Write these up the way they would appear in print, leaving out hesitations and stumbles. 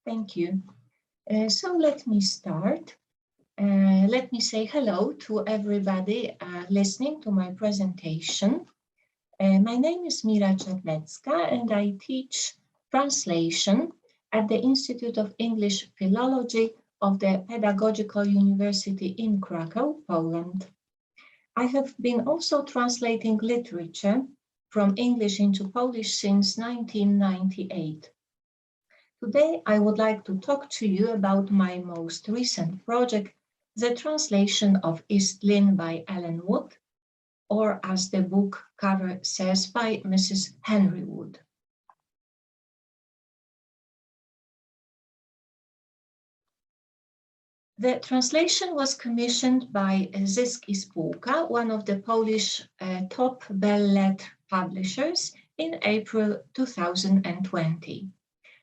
Thank you. So let me start. Let me say hello to everybody listening to my presentation. My name is Mira Czarnecka and I teach translation at the Institute of English Philology of the Pedagogical University in Cracow, Poland. I have been also translating literature from English into Polish since 1998. Today, I would like to talk to you about my most recent project, the translation of East Lynne by Ellen Wood, or as the book cover says, by Mrs. Henry Wood. The translation was commissioned by Zyski Spółka, one of the Polish top bell-let publishers, in April 2020.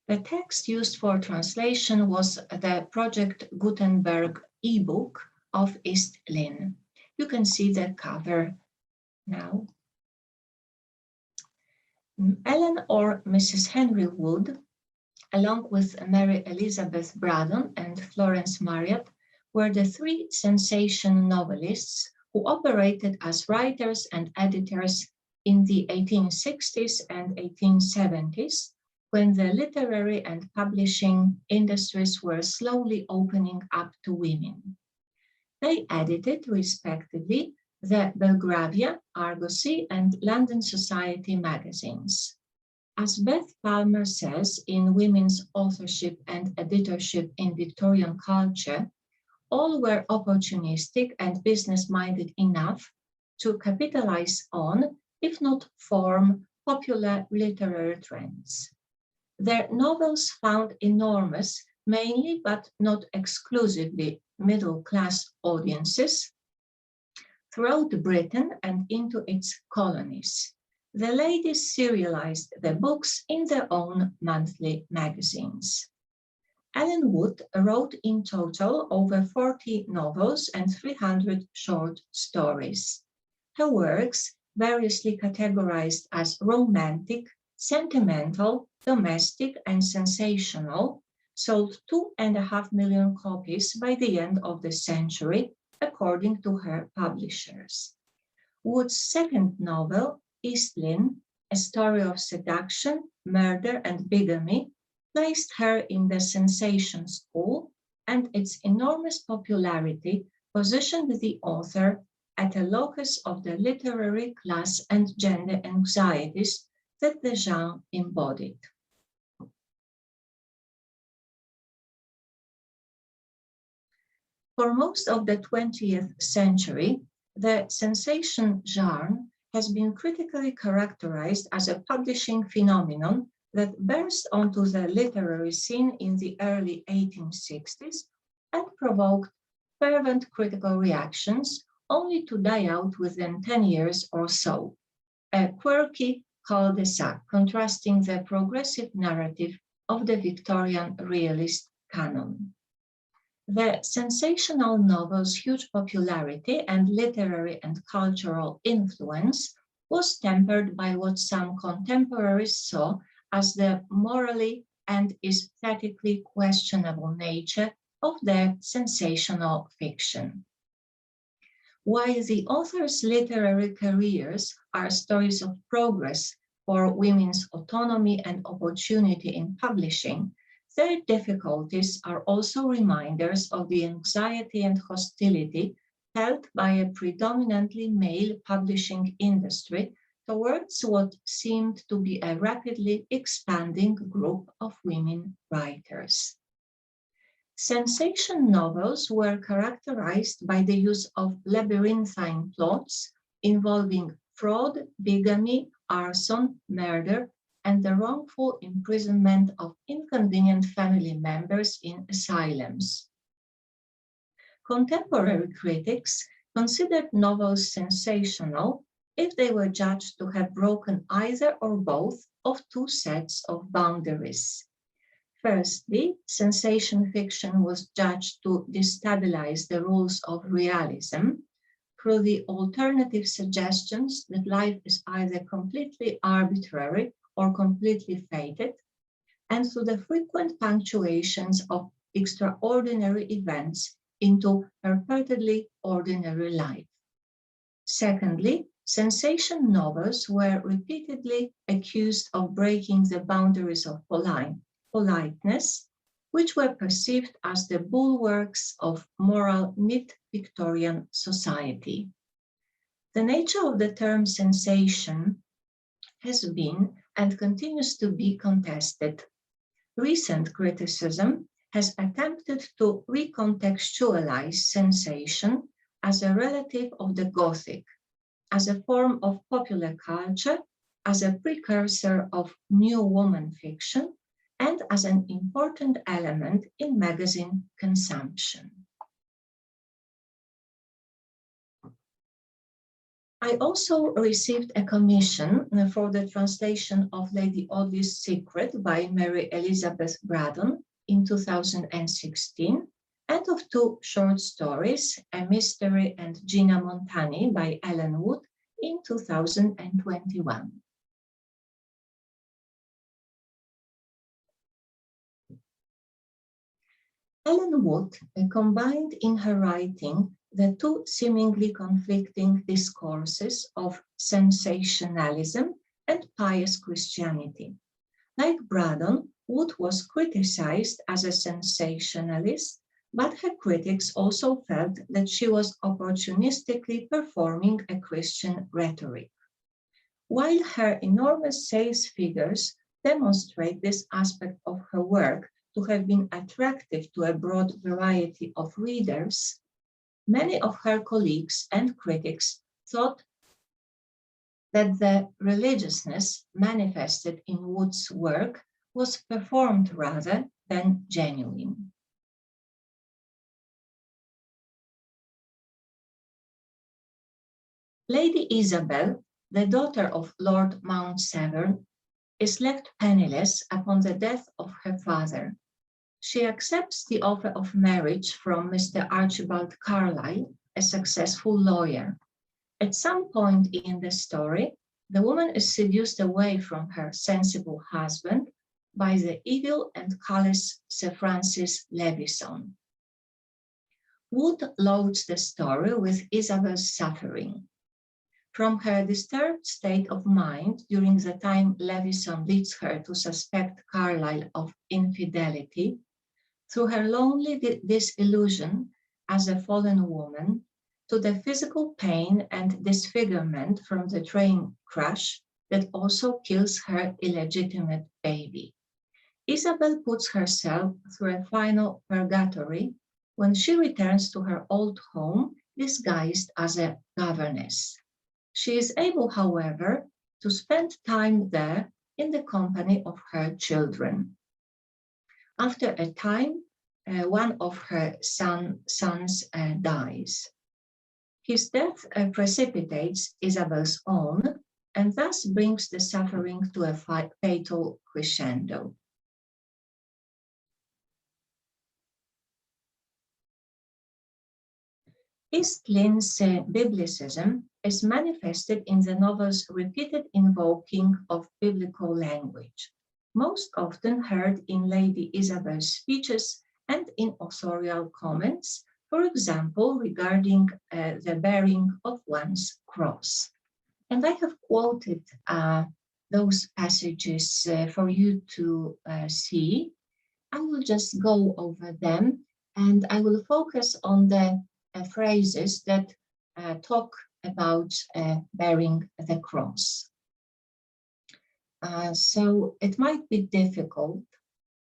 The text used for translation was the Project Gutenberg ebook of East Lynne. You can see the cover now. Ellen or Mrs. Henry Wood, along with Mary Elizabeth Braddon and Florence Marriott, were the three sensation novelists who operated as writers and editors in the 1860s and 1870s, when the literary and publishing industries were slowly opening up to women. They edited, respectively, the Belgravia, Argosy, and London Society magazines. As Beth Palmer says in Women's Authorship and Editorship in Victorian Culture, all were opportunistic and business-minded enough to capitalize on, if not form, popular literary trends. Their novels found enormous, mainly but not exclusively middle-class audiences throughout Britain and into its colonies. The ladies serialized the books in their own monthly magazines. Ellen Wood wrote in total over 40 novels and 300 short stories. Her works, variously categorized as romantic, sentimental, domestic, and sensational, sold 2.5 million copies by the end of the century, according to her publishers. Wood's second novel, East Lynne, A Story of Seduction, Murder, and Bigamy, placed her in the sensation school, and its enormous popularity positioned the author at a locus of the literary class and gender anxieties that the genre embodied. For most of the 20th century, the sensation genre has been critically characterized as a publishing phenomenon that burst onto the literary scene in the early 1860s and provoked fervent critical reactions, only to die out within 10 years or so. A quirky cul-de-sac contrasting the progressive narrative of the Victorian realist canon. The sensational novel's huge popularity and literary and cultural influence was tempered by what some contemporaries saw as the morally and aesthetically questionable nature of their sensational fiction. While the author's literary careers are stories of progress for women's autonomy and opportunity in publishing, their difficulties are also reminders of the anxiety and hostility felt by a predominantly male publishing industry towards what seemed to be a rapidly expanding group of women writers. Sensation novels were characterized by the use of labyrinthine plots involving fraud, bigamy, arson, murder, and the wrongful imprisonment of inconvenient family members in asylums. Contemporary critics considered novels sensational if they were judged to have broken either or both of two sets of boundaries. Firstly, sensation fiction was judged to destabilize the rules of realism through the alternative suggestions that life is either completely arbitrary or completely fated, and through the frequent punctuations of extraordinary events into her purportedly ordinary life. Secondly, sensation novels were repeatedly accused of breaking the boundaries of politeness, which were perceived as the bulwarks of moral mid-Victorian society. The nature of the term sensation has been and continues to be contested. Recent criticism has attempted to recontextualize sensation as a relative of the Gothic, as a form of popular culture, as a precursor of new woman fiction, and as an important element in magazine consumption. I also received a commission for the translation of Lady Audley's Secret by Mary Elizabeth Braddon in 2016, and of two short stories, A Mystery and Gina Montani by Ellen Wood in 2021. Ellen Wood combined in her writing the two seemingly conflicting discourses of sensationalism and pious Christianity. Like Braddon, Wood was criticized as a sensationalist, but her critics also felt that she was opportunistically performing a Christian rhetoric. While her enormous sales figures demonstrate this aspect of her work to have been attractive to a broad variety of readers, many of her colleagues and critics thought that the religiousness manifested in Wood's work was performed rather than genuine. Lady Isabel, the daughter of Lord Mount Severn, is left penniless upon the death of her father. She accepts the offer of marriage from Mr. Archibald Carlyle, a successful lawyer. At some point in the story, the woman is seduced away from her sensible husband by the evil and callous Sir Francis Levison. Wood loads the story with Isabel's suffering. From her disturbed state of mind during the time Levison leads her to suspect Carlyle of infidelity, through her lonely disillusion as a fallen woman, to the physical pain and disfigurement from the train crash that also kills her illegitimate baby. Isabel puts herself through a final purgatory when she returns to her old home disguised as a governess. She is able, however, to spend time there in the company of her children. After a time, one of her sons dies. His death precipitates Isabel's own and thus brings the suffering to a fatal crescendo. East Lynne's biblicism is manifested in the novel's repeated invoking of biblical language, most often heard in Lady Isabel's speeches and in authorial comments, for example, regarding the bearing of one's cross. And I have quoted those passages for you to see. I will just go over them, and I will focus on the phrases that talk about bearing the cross. So it might be difficult,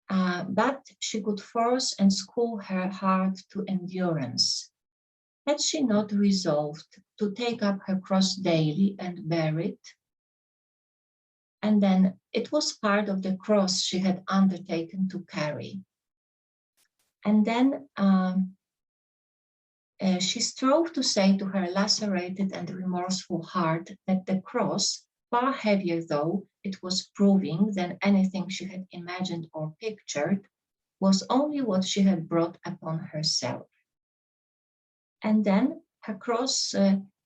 but she could force and school her heart to endurance. Had she not resolved to take up her cross daily and bear it? And then it was part of the cross she had undertaken to carry. And then she strove to say to her lacerated and remorseful heart that the cross, far heavier though it was proving than anything she had imagined or pictured, was only what she had brought upon herself. And then her cross,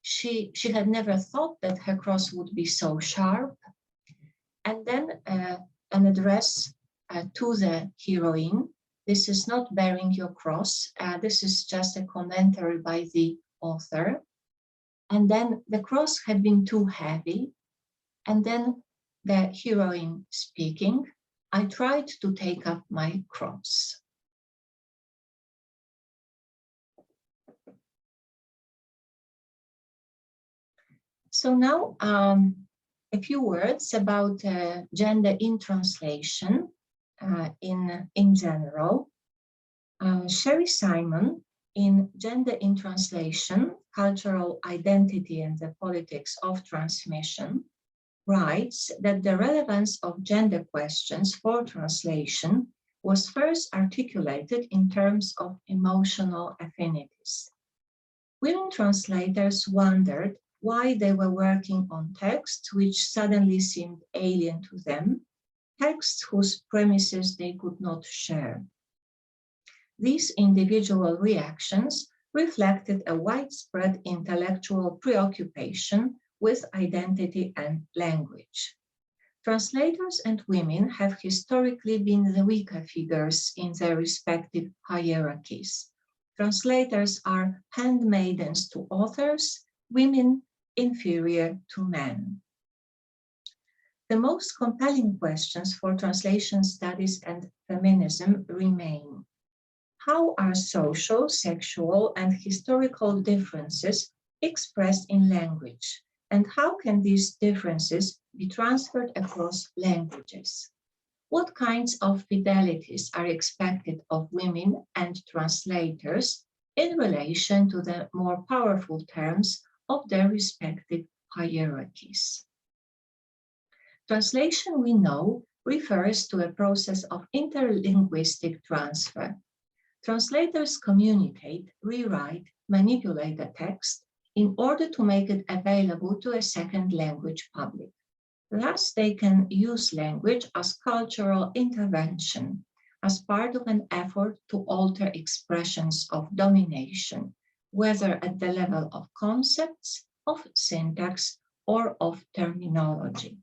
she had never thought that her cross would be so sharp. And then an address to the heroine. This is not bearing your cross. This is just a commentary by the author. And then the cross had been too heavy. And then the heroine speaking, I tried to take up my cross. So now a few words about gender in translation in general. Sherry Simon, in Gender in Translation, Cultural Identity and the Politics of Transmission, writes that the relevance of gender questions for translation was first articulated in terms of emotional affinities. Women translators wondered why they were working on texts which suddenly seemed alien to them, texts whose premises they could not share. These individual reactions reflected a widespread intellectual preoccupation with identity and language. Translators and women have historically been the weaker figures in their respective hierarchies. Translators are handmaidens to authors, women inferior to men. The most compelling questions for translation studies and feminism remain. How are social, sexual, and historical differences expressed in language? And how can these differences be transferred across languages? What kinds of fidelities are expected of women and translators in relation to the more powerful terms of their respective hierarchies? Translation, we know, refers to a process of interlinguistic transfer. Translators communicate, rewrite, manipulate a text in order to make it available to a second language public. Thus, they can use language as cultural intervention, as part of an effort to alter expressions of domination, whether at the level of concepts, of syntax, or of terminology.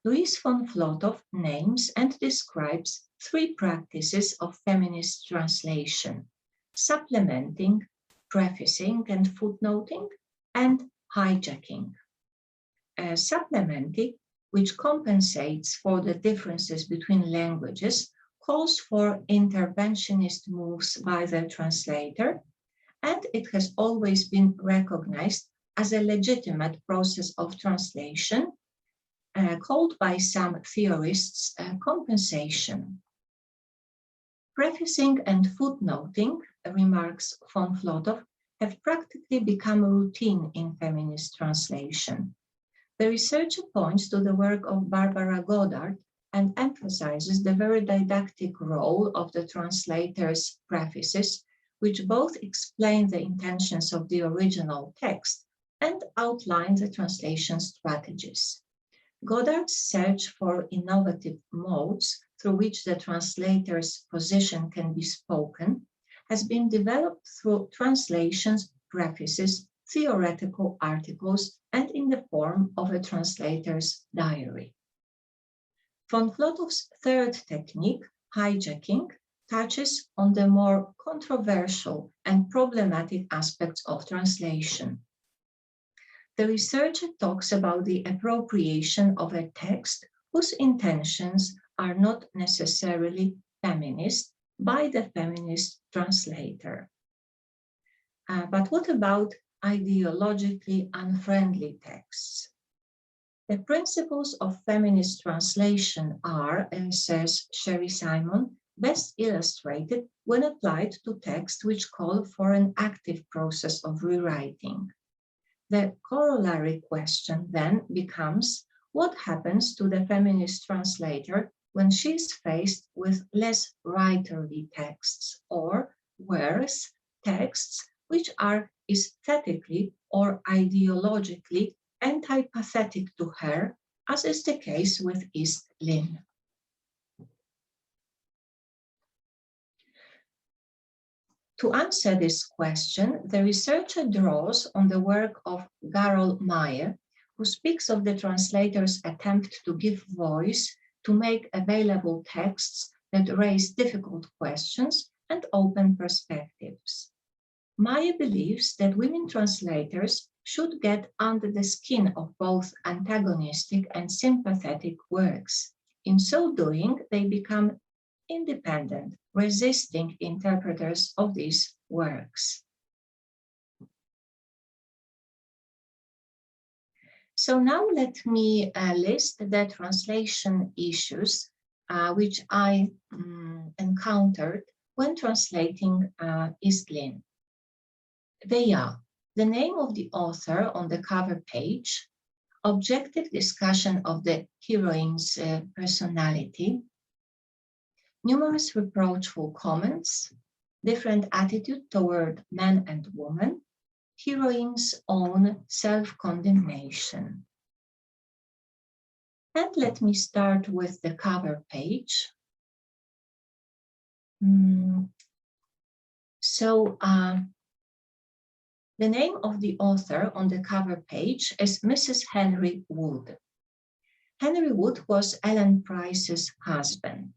Louise von Flotow names and describes three practices of feminist translation: supplementing, prefacing and footnoting, and hijacking. Supplementing, which compensates for the differences between languages, calls for interventionist moves by the translator, and it has always been recognized as a legitimate process of translation, called by some theorists compensation. Prefacing and footnoting, remarks von Flotow, have practically become routine in feminist translation. The researcher points to the work of Barbara Goddard and emphasizes the very didactic role of the translator's prefaces, which both explain the intentions of the original text and outline the translation strategies. Goddard's search for innovative modes through which the translator's position can be spoken has been developed through translations, prefaces, theoretical articles, and in the form of a translator's diary. Von Flotow's third technique, hijacking, touches on the more controversial and problematic aspects of translation. The researcher talks about the appropriation of a text whose intentions are not necessarily feminist by the feminist translator. But what about ideologically unfriendly texts? The principles of feminist translation are, says Sherry Simon, best illustrated when applied to texts which call for an active process of rewriting. The corollary question then becomes, what happens to the feminist translator when she is faced with less writerly texts, or worse, texts which are aesthetically or ideologically antipathetic to her, as is the case with East Lynne? To answer this question, the researcher draws on the work of Garol Meyer, who speaks of the translator's attempt to give voice to make available texts that raise difficult questions and open perspectives. Maya believes that women translators should get under the skin of both antagonistic and sympathetic works. In so doing, they become independent, resisting interpreters of these works. So now let me list the translation issues which I encountered when translating East Lynne. They are the name of the author on the cover page, objective discussion of the heroine's personality, numerous reproachful comments, different attitude toward man and woman, heroine's own self-condemnation. And let me start with the cover page. The name of the author on the cover page is Mrs. Henry Wood. Henry Wood was Ellen Price's husband.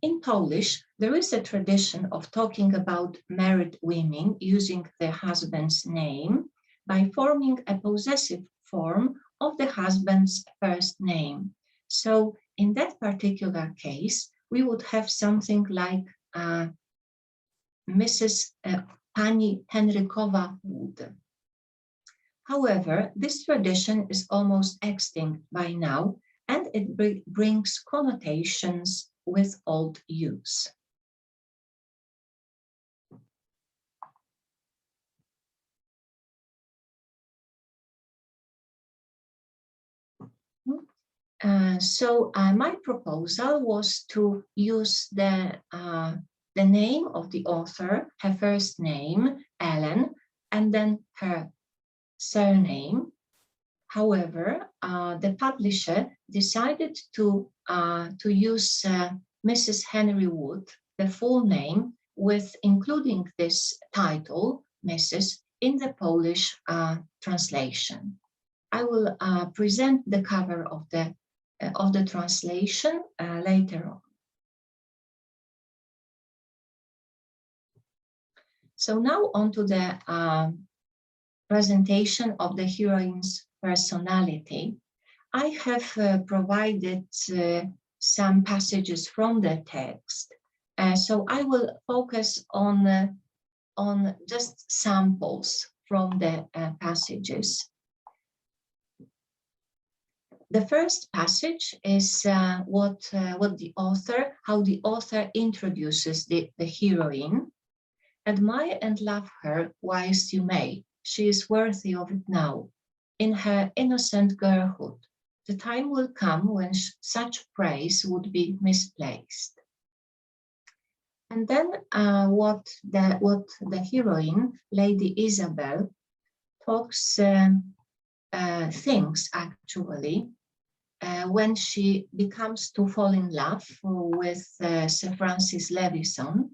In Polish, there is a tradition of talking about married women using their husband's name by forming a possessive form of the husband's first name. So in that particular case, we would have something like Mrs. Pani Henrykowa Wood. However, this tradition is almost extinct by now, and it brings connotations with old use. My proposal was to use the name of the author, her first name, Ellen, and then her surname. However, the publisher decided to use Mrs. Henry Wood, the full name, with including this title, Mrs., in the Polish translation. I will present the cover of the translation later on. So now on to the presentation of the heroine's personality. I have provided some passages from the text, so I will focus on just samples from the passages. The first passage is how the author introduces the heroine. Admire and love her whilst you may. She is worthy of it now. In her innocent girlhood, the time will come when such praise would be misplaced. And then what the heroine, Lady Isabel, thinks actually when she becomes to fall in love with Sir Francis Levison.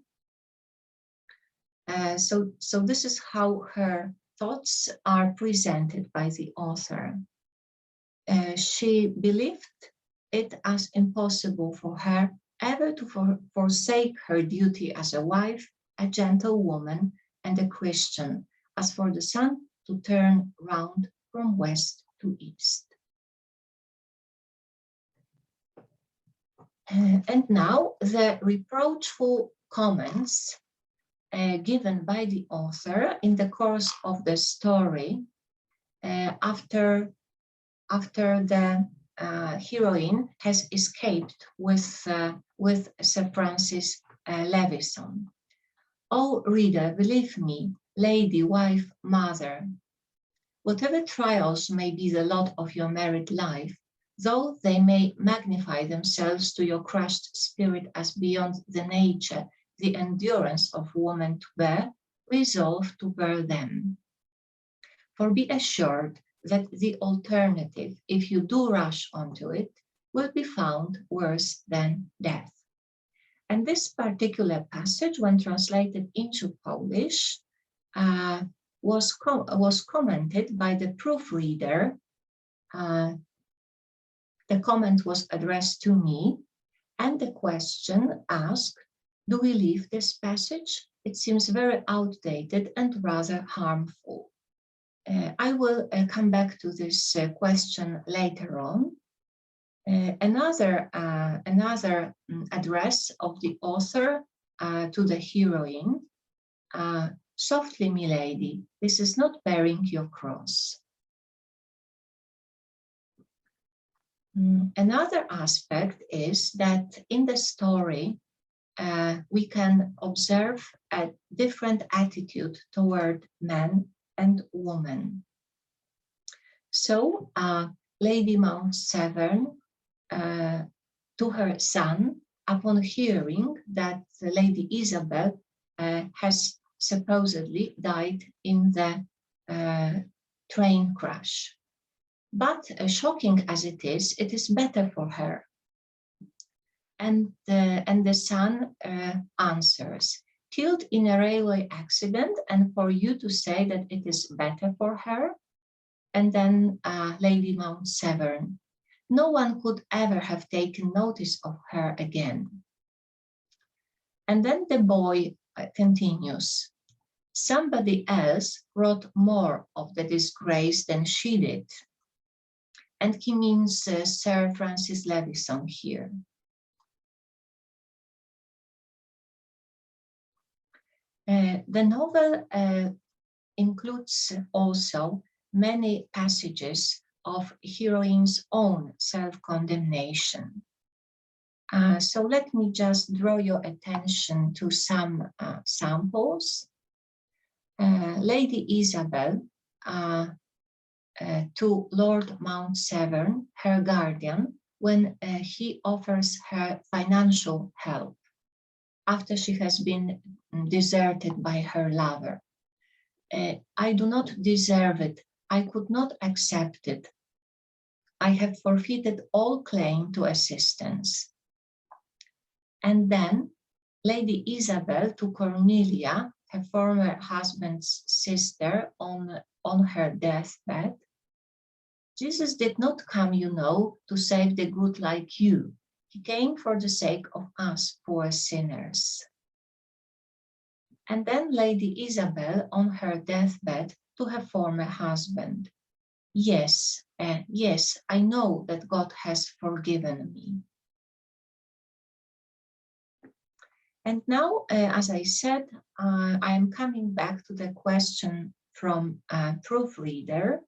So this is how her thoughts are presented by the author. She believed it as impossible for her ever to forsake her duty as a wife, a gentlewoman, and a Christian, as for the sun to turn round from west to east. And now the reproachful comments given by the author in the course of the story after the heroine has escaped with Sir Francis Levison. Oh, reader, believe me, lady, wife, mother, whatever trials may be the lot of your married life, though they may magnify themselves to your crushed spirit as beyond the nature, the endurance of woman to bear, resolve to bear them. For be assured that the alternative, if you do rush onto it, will be found worse than death. And this particular passage, when translated into Polish, was commented by the proofreader The comment was addressed to me, and the question asked, do we leave this passage? It seems very outdated and rather harmful. I will come back to this question later on. Another address of the author to the heroine, softly, milady, this is not bearing your cross. Another aspect is that in the story, we can observe a different attitude toward men and women. So Lady Mount Severn, to her son, upon hearing that Lady Isabel has supposedly died in the train crash. But shocking as it is better for her. And the son answers, killed in a railway accident, and for you to say that it is better for her? And then Lady Mount Severn, no one could ever have taken notice of her again. And then the boy continues, somebody else wrote more of the disgrace than she did. And he means Sir Francis Levison here. The novel includes also many passages of heroine's own self-condemnation. So let me just draw your attention to some samples. Lady Isabel, to Lord Mount Severn, her guardian, when he offers her financial help after she has been deserted by her lover. I do not deserve it. I could not accept it. I have forfeited all claim to assistance. And then Lady Isabel to Cornelia, her former husband's sister, on her deathbed. Jesus did not come, you know, to save the good like you. He came for the sake of us poor sinners. And then Lady Isabel on her deathbed to her former husband. Yes, yes, I know that God has forgiven me. And now, as I said, I am coming back to the question from proofreader.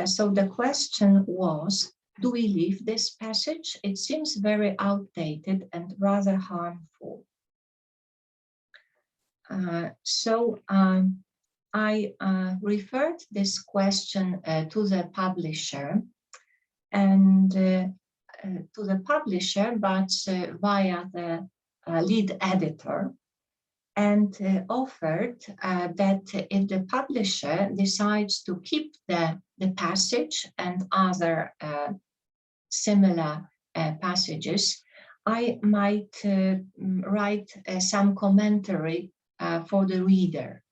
So the question was, do we leave this passage? It seems very outdated and rather harmful. I referred this question to the publisher but via the lead editor, and offered that if the publisher decides to keep the passage and other similar passages, I might write some commentary for the reader.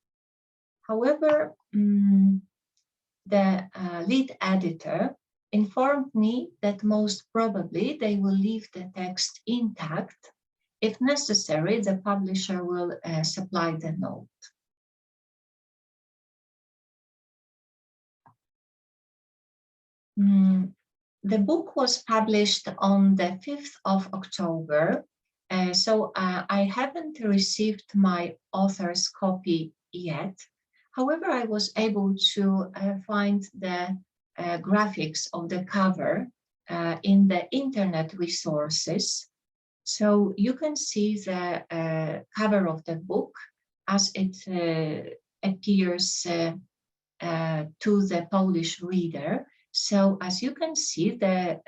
However, the lead editor informed me that most probably they will leave the text intact. If necessary, the publisher will supply the note. The book was published on the 5th of October, so I haven't received my author's copy yet. However, I was able to find the graphics of the cover in the internet resources. So you can see the cover of the book as it appears to the Polish reader. So as you can see, the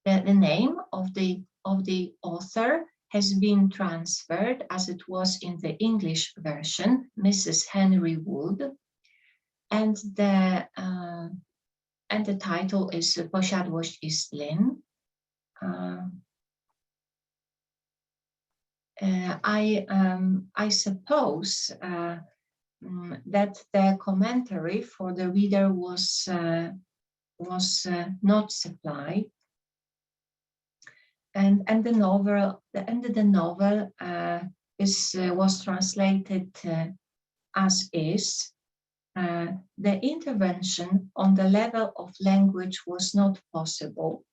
name of the author has been transferred as it was in the English version, Mrs. Henry Wood, and the title is Polish of East Lynne. I suppose that the commentary for the reader was not supplied. and the novel was translated as is. The intervention on the level of language was not possible,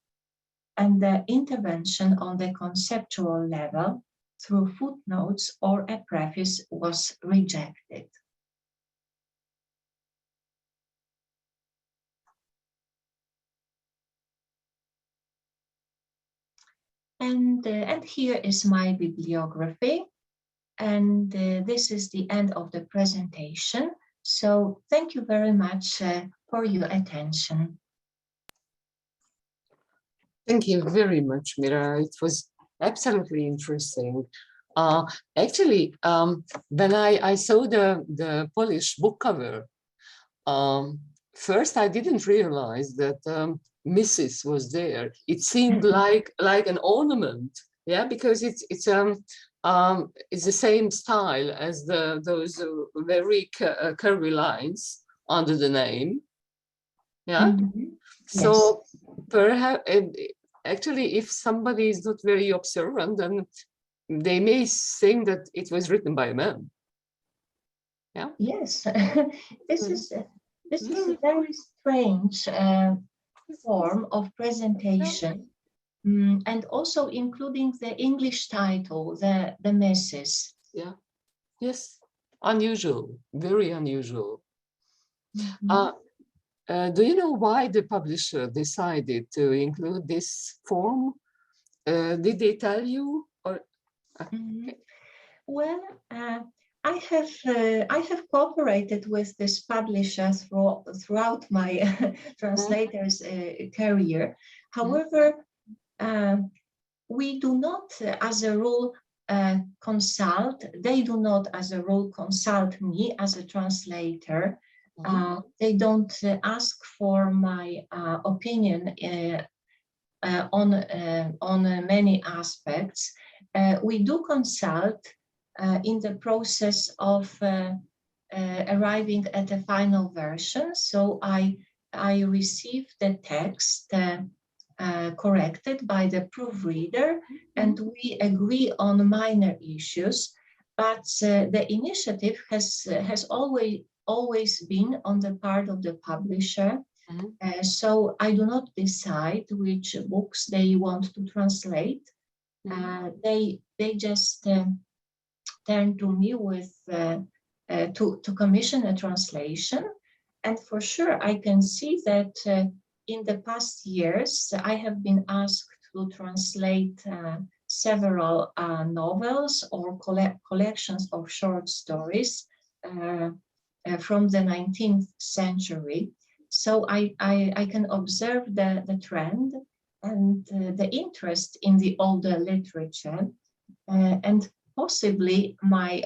and the intervention on the conceptual level through footnotes or a preface was rejected. And here is my bibliography, and this is the end of the presentation. So thank you very much for your attention. Thank you very much, Mira. It was absolutely interesting. Actually, when I saw the Polish book cover, first I didn't realize that Mrs. was there. It seemed like an ornament, yeah, because it's the same style as those very curvy lines under the name, yeah. Mm-hmm. So Yes. perhaps, actually, if somebody is not very observant, then they may think that it was written by a man. Yeah. Yes. This is a very strange form of presentation, and also including the English title, the Mrs. Yeah. Yes. Unusual. Very unusual. Mm-hmm. Do you know why the publisher decided to include this form? Did they tell you? Or Mm-hmm. Well, I have cooperated with this publisher throughout my translator's career. However, we do not, as a rule, consult. They do not, as a rule, consult me as a translator. They don't ask for my opinion on many aspects. We do consult in the process of arriving at a final version. So I receive the text corrected by the proofreader, and we agree on minor issues. But the initiative has always been on the part of the publisher. So I do not decide which books they want to translate. They just turn to me with to commission a translation. And for sure, I can see that in the past years, I have been asked to translate several novels or collections of short stories from the 19th century. So I can observe the trend and the interest in the older literature, and possibly my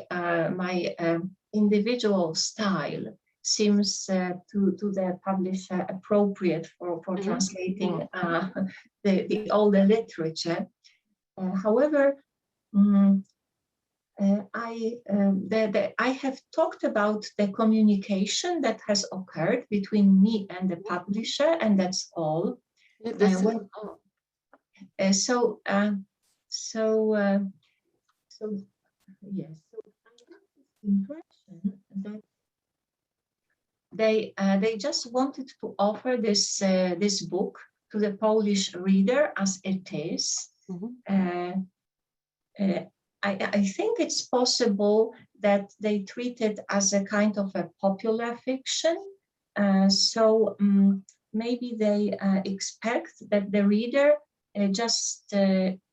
individual style seems to the publisher appropriate for translating the older literature. However, I have talked about the communication that has occurred between me and the publisher, and that's all. So yes. So I have this impression that they just wanted to offer this book to the Polish reader as it is. I think it's possible that they treat it as a kind of a popular fiction. So maybe they expect that the reader just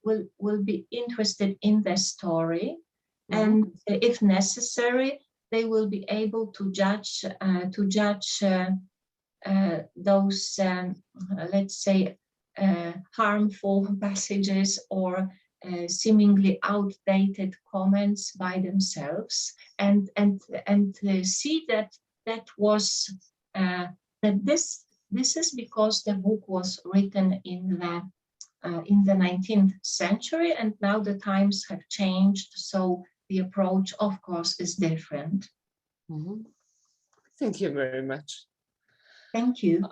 will be interested in the story, and if necessary, they will be able to judge those let's say harmful passages or seemingly outdated comments by themselves, and see that this is because the book was written in the 19th century, and now the times have changed, so the approach, of course, is different. Thank you very much. Thank you.